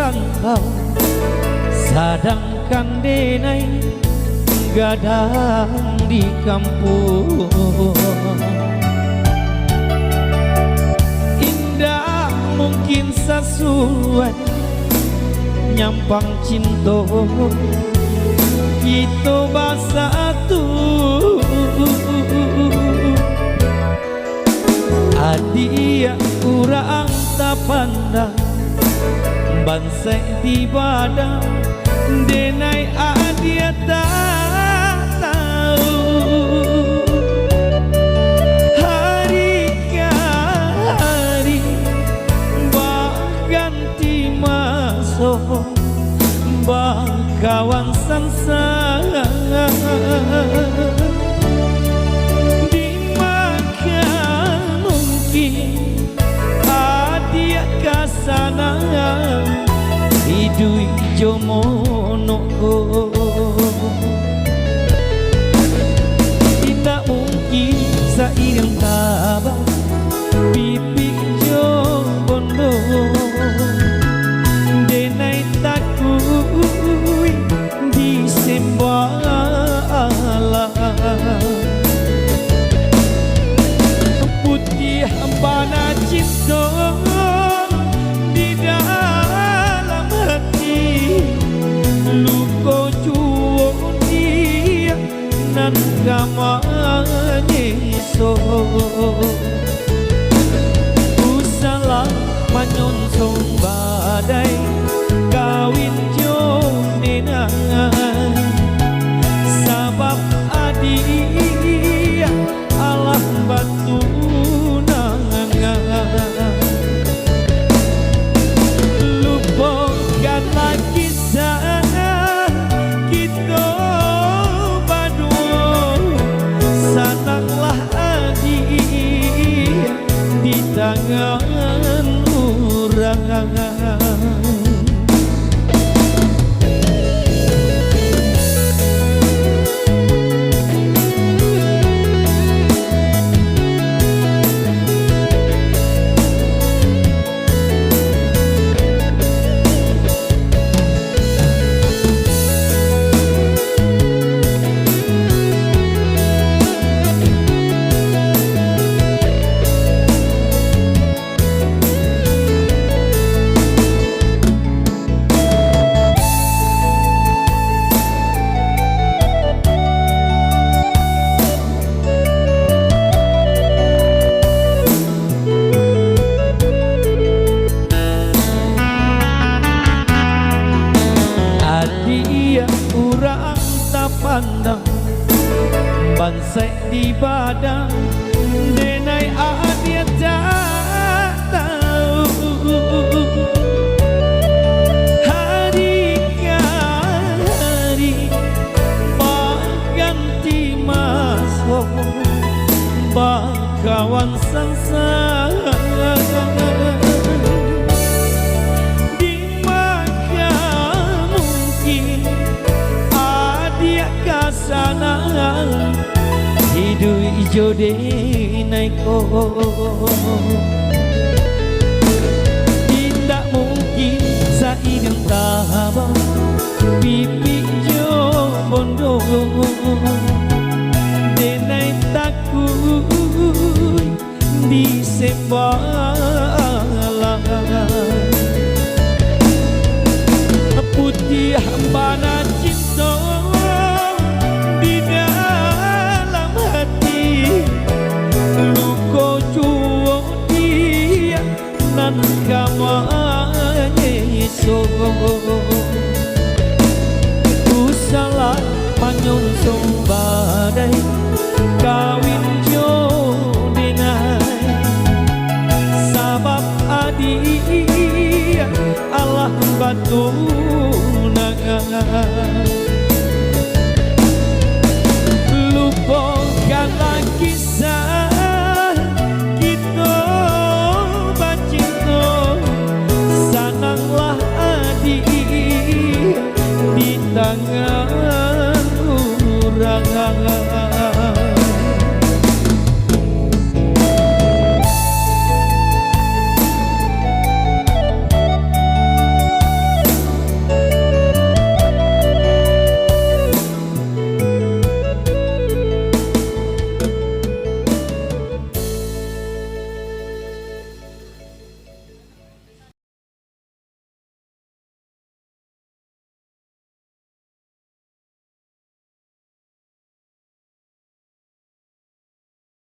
merantau, sedangkan denai gadang di kampung. Indah mungkin sesuai nyampang cinta kita basatu. Adia urang tak pandang bansai di badan denai adia tak tahu hari ke hari ganti masuk kawan sansara. Adia kasana hidui jomono, tidak mungkin sairing tabah pipi jobondo denai takui disembala putih hambana cinta di dalam hati, luko juo dia nan gamanyeso. Usalah manyonsong badai kawin jo nenangan, sabab adia alah batu lupakan lagi sana kita berdua, sananglah adik di tangan orang. Urang tak pandang bansai di badan denai adia tak tahu hari ke hari ganti masuk kawan sansara. Sana hidui ijo denai ko, tidak mungkin sairing tabah pipi jo bondo denai takui disembala putih hambana